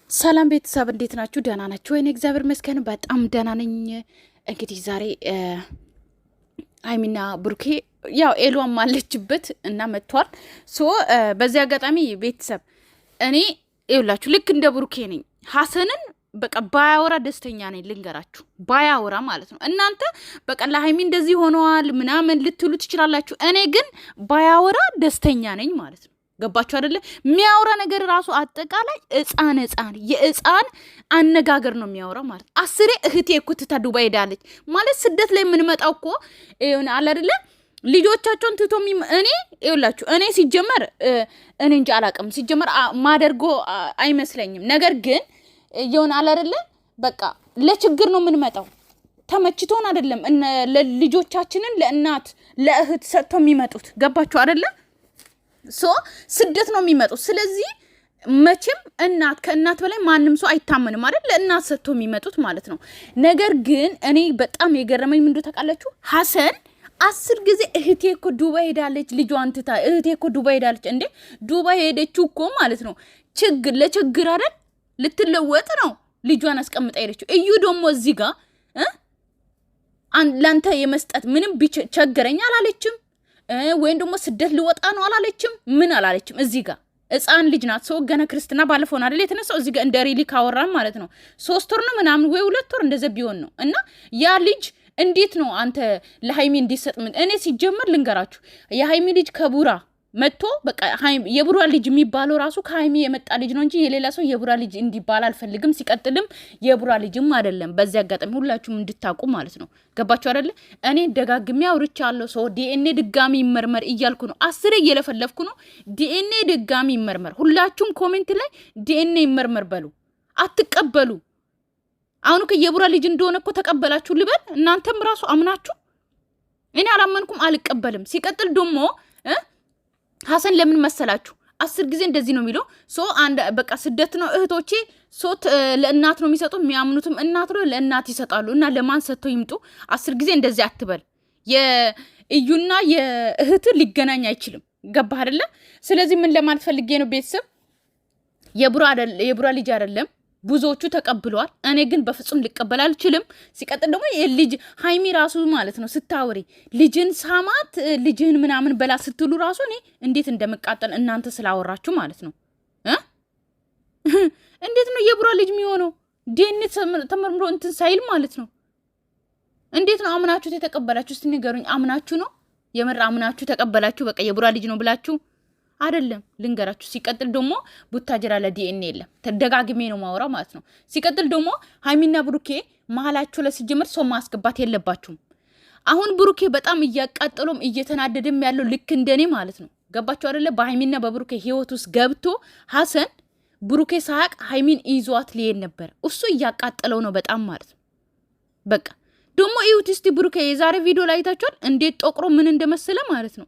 ሰላም ቤተሰብ እንዴት ናችሁ? ደህና ናችሁ ወይ? እግዚአብሔር ይመስገን በጣም ደህና ነኝ። እንግዲህ ዛሬ ሀይሚና ብሩኬ ያው ኤሏም አለችበት እና መጥቷል። ሶ በዚህ አጋጣሚ ቤተሰብ እኔ ይኸውላችሁ ልክ እንደ ብሩኬ ነኝ። ሀሰንን በቃ ባያወራ ደስተኛ ነኝ። ልንገራችሁ ባያወራ ማለት ነው። እናንተ በቃ ለሀይሚ እንደዚህ ሆነዋል ምናምን ልትሉ ትችላላችሁ። እኔ ግን ባያወራ ደስተኛ ነኝ ማለት ነው። ገባችሁ አይደለ? የሚያወራ ነገር ራሱ አጠቃላይ ህፃን የህፃን አነጋገር ነው የሚያወራ ማለት አስሬ እህቴ እኮ ትታ ዱባይ ሄዳለች ማለት ስደት ላይ የምንመጣው እኮ አለ አይደለ? ልጆቻቸውን ትቶ እኔ ይኸውላችሁ እኔ ሲጀመር እኔ እንጂ አላውቅም ሲጀመር ማደርጎ አይመስለኝም። ነገር ግን የሆነ አለ አይደለ? በቃ ለችግር ነው የምንመጣው። ተመችቶን አይደለም ልጆቻችንን ለእናት ለእህት ሰጥቶ የሚመጡት። ገባችሁ አይደለ? ሶ ስደት ነው የሚመጡት። ስለዚህ መቼም እናት ከእናት በላይ ማንም ሰው አይታመንም አይደል? ለእናት ሰጥቶ የሚመጡት ማለት ነው። ነገር ግን እኔ በጣም የገረመኝ ምንድነው ታውቃላችሁ? ሀሰን 10 ጊዜ እህቴ እኮ ዱባይ ሄዳለች፣ ልጇን ትታ እህቴ እኮ ዱባይ ሄዳለች። እንዴ ዱባይ ሄደችው እኮ ማለት ነው ለችግር አይደል? ልትለወጥ ነው ልጇን አስቀምጣ ሄደችው። እዩ ደግሞ እዚህ ጋር ላንተ የመስጠት ምንም ቢቸገረኝ አላለችም። ወይም ደግሞ ስደት ልወጣ ነው አላለችም። ምን አላለችም። እዚህ ጋር ህፃን ልጅ ናት። ሰው ገና ክርስትና ባለፈው አይደል የተነሳው። እዚህ ጋር እንደ ሪሊ ካወራን ማለት ነው 3 ወር ነው ምናምን ወይ 2 ወር እንደዛ ቢሆን ነው። እና ያ ልጅ እንዴት ነው አንተ ለሀይሚ እንዲሰጥ? እኔ ሲጀመር ልንገራችሁ የሀይሚ ልጅ ከቡራ መጥቶ በቃ የቡራ ልጅ የሚባለው ራሱ ከሀይሚ የመጣ ልጅ ነው እንጂ የሌላ ሰው የቡራ ልጅ እንዲባል አልፈልግም። ሲቀጥልም የቡራ ልጅም አይደለም። በዚህ አጋጣሚ ሁላችሁም እንድታቁ ማለት ነው። ገባችሁ አይደለ? እኔ ደጋግሜ አውርቻለሁ። ሰው ዲኤንኤ ድጋሚ ይመርመር እያልኩ ነው። 10 እየለፈለፍኩ ነው። ዲኤንኤ ድጋሚ ይመርመር። ሁላችሁም ኮሜንት ላይ ዲኤንኤ ይመርመር በሉ። አትቀበሉ። አሁን የቡራ ልጅ እንደሆነ እኮ ተቀበላችሁ ልበል? እናንተም ራሱ አምናችሁ። እኔ አላመንኩም፣ አልቀበልም። ሲቀጥል ደግሞ ሀሰን ለምን መሰላችሁ 10 ጊዜ እንደዚህ ነው የሚለው? በቃ ስደት ነው እህቶቼ። ለእናት ነው የሚሰጡ። የሚያምኑትም እናት ነው፣ ለእናት ይሰጣሉ። እና ለማን ሰጥተው ይምጡ? 10 ጊዜ እንደዚህ አትበል። የእዩና የእህት ሊገናኝ አይችልም። ገባህ አይደለ? ስለዚህ ምን ለማለት ፈልጌ ነው ቤተሰብ፣ የቡራ ልጅ አይደለም ብዙዎቹ ተቀብለዋል። እኔ ግን በፍጹም ልቀበል አልችልም። ሲቀጥል ደግሞ የልጅ ሀይሚ ራሱ ማለት ነው ስታወሪ ልጅን ሳማት ልጅህን ምናምን በላ ስትሉ ራሱ እኔ እንዴት እንደመቃጠል እናንተ ስላወራችሁ ማለት ነው። እንዴት ነው የቡራ ልጅ የሚሆነው? ዴኔት ተመርምሮ እንትን ሳይል ማለት ነው። እንዴት ነው አምናችሁት የተቀበላችሁ? እስቲ ንገሩኝ። አምናችሁ ነው የምር አምናችሁ ተቀበላችሁ? በቃ የቡራ ልጅ ነው ብላችሁ አይደለም። ልንገራችሁ። ሲቀጥል ደግሞ ቡታጀራ ለዲኤንኤ የለም። ተደጋግሜ ነው ማውራው ማለት ነው። ሲቀጥል ደግሞ ሀይሚና ብሩኬ መሀላችሁ ለሲጀምር ሰው ማስገባት የለባችሁም። አሁን ብሩኬ በጣም እያቃጠሎም እየተናደደም ያለው ልክ እንደኔ ማለት ነው። ገባችሁ አይደለ? በሀይሚና በብሩኬ ህይወት ውስጥ ገብቶ ሀሰን ብሩኬ ሳያቅ ሀይሚን ይዟት ሊሄድ ነበር። እሱ እያቃጠለው ነው በጣም ማለት ነው። በቃ ደግሞ ይሁት እስቲ ብሩኬ የዛሬ ቪዲዮ ላይ አይታችኋል እንዴት ጠቁሮ ምን እንደመሰለ ማለት ነው።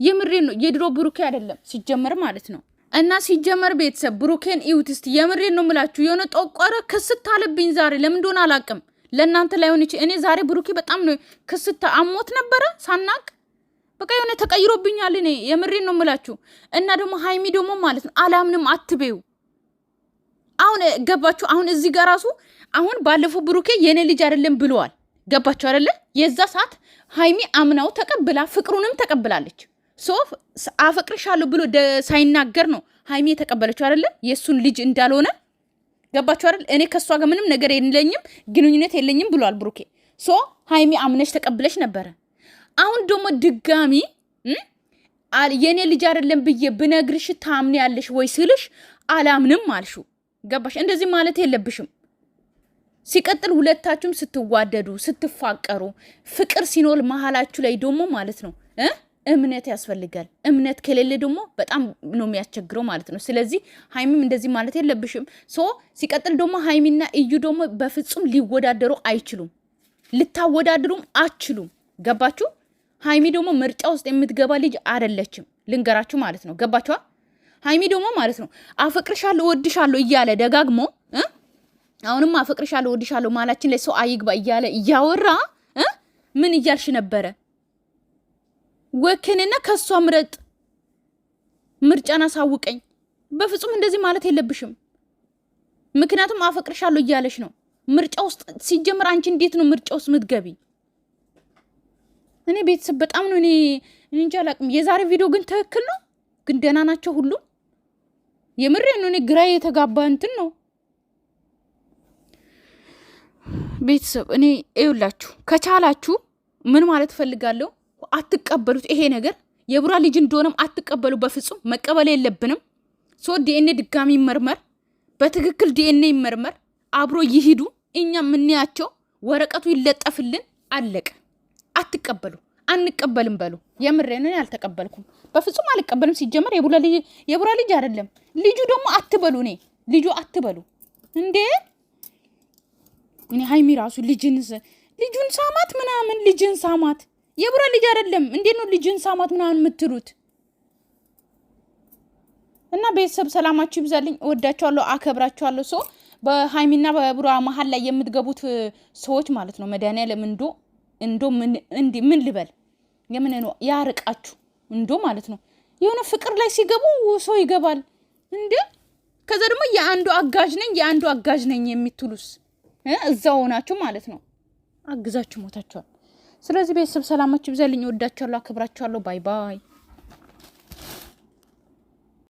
የምሬን ነው። የድሮ ብሩኬ አይደለም ሲጀመር ማለት ነው። እና ሲጀመር ቤተሰብ ብሩኬን እዩት እስቲ። የምሬን ነው ምላችሁ። የሆነ ጠቆረ ክስት አለብኝ ዛሬ። ለምን እንደሆነ አላውቅም። ለእናንተ ላይሆን ይችላል። እኔ ዛሬ ብሩኬ በጣም ነው ክስት አሞት ነበረ ሳናቅ። በቃ የሆነ ተቀይሮብኛል። እኔ የምሬን ነው ምላችሁ። እና ደግሞ ሀይሚ ደግሞ ማለት ነው አላምንም አትበዩ። አሁን ገባችሁ? አሁን እዚህ ጋር ራሱ አሁን ባለፈው ብሩኬ የኔ ልጅ አይደለም ብለዋል። ገባችሁ አይደለ? የዛ ሰዓት ሀይሚ አምናው ተቀብላ ፍቅሩንም ተቀብላለች። አፈቅርሻለሁ ብሎ ሳይናገር ነው ሀይሚ የተቀበለችው አይደለ? የእሱን ልጅ እንዳልሆነ ገባችሁ አይደል? እኔ ከእሷ ጋር ምንም ነገር የለኝም ግንኙነት የለኝም ብሏል ብሩኬ። ሀይሚ አምነሽ ተቀብለሽ ነበረ። አሁን ደግሞ ድጋሚ የእኔ ልጅ አይደለም ብዬ ብነግርሽ ታምኔ ያለሽ ወይ ስልሽ አላምንም አልሹ። ገባሽ? እንደዚህ ማለት የለብሽም። ሲቀጥል ሁለታችሁም ስትዋደዱ ስትፋቀሩ ፍቅር ሲኖር መሀላችሁ ላይ ደግሞ ማለት ነው እምነት ያስፈልጋል። እምነት ከሌለ ደግሞ በጣም ነው የሚያስቸግረው ማለት ነው። ስለዚህ ሀይሚም እንደዚህ ማለት የለብሽም። ሲቀጥል ደግሞ ሀይሚና እዩ ደግሞ በፍጹም ሊወዳደሩ አይችሉም። ልታወዳድሩም አችሉም። ገባችሁ? ሀይሚ ደግሞ ምርጫ ውስጥ የምትገባ ልጅ አይደለችም። ልንገራችሁ ማለት ነው። ገባችኋ? ሀይሚ ደግሞ ማለት ነው አፈቅርሻለሁ እወድሻለሁ እያለ ደጋግሞ አሁንም አፈቅርሻለሁ እወድሻለሁ ማላችን ላይ ሰው አይግባ እያለ እያወራ ምን እያልሽ ነበረ? ወከነና ከሷ ምርጫን አሳውቀኝ። በፍጹም እንደዚህ ማለት የለብሽም። ምክንያቱም አፈቅርሻለሁ እያለሽ ነው። ምርጫ ውስጥ ሲጀምር አንቺ እንዴት ነው ምርጫ ውስጥ ምትገቢ? እኔ ቤተሰብ በጣም ነው እኔ እንጃ አላቅም። የዛሬ ቪዲዮ ግን ትክክል ነው፣ ግን ደህና ናቸው ሁሉ። የምሬ ነው። እኔ ግራ የተጋባ እንትን ነው ቤተሰብ። እኔ ይኸውላችሁ ከቻላችሁ ምን ማለት ፈልጋለሁ፣ አትቀበሉት። ይሄ ነገር የቡራ ልጅ እንደሆነም አትቀበሉ። በፍጹም መቀበል የለብንም። ዲኤንኤ ድጋሚ ይመርመር፣ በትክክል ዲኤንኤ ይመርመር፣ አብሮ ይሂዱ። እኛ ምንያቸው ወረቀቱ ይለጠፍልን፣ አለቀ። አትቀበሉ። አንቀበልም በሉ። የምሬ ነው። አልተቀበልኩም፣ በፍጹም አልቀበልም። ሲጀመር የቡራ ልጅ አይደለም። ልጁ ደግሞ አትበሉ። እኔ ልጁ አትበሉ እንዴ። እኔ ሃይሚ ራሱ ልጁን ሳማት ምናምን፣ ልጅን ሳማት። የቡራ ልጅ አይደለም። እንዴት ነው ልጅን ሳማት ምናምን የምትሉት? እና ቤተሰብ ሰላማችሁ ይብዛልኝ። እወዳችኋለሁ፣ አከብራችኋለሁ። በሃይሚና በቡራ መሀል ላይ የምትገቡት ሰዎች ማለት ነው መድኃኒዓለም እንዶ ምን ልበል የምን ነው ያርቃችሁ። እንዶ ማለት ነው የሆነ ፍቅር ላይ ሲገቡ ሰው ይገባል እንዴ። ከዛ ደግሞ የአንዱ አጋዥ ነኝ የምትሉስ እዛው ሆናችሁ ማለት ነው አግዛችሁ ሞታችኋል። ስለዚህ ቤተሰብ ሰላማችሁ ይብዛልኝ። እወዳችኋለሁ፣ አከብራችኋለሁ። ባይ ባይ።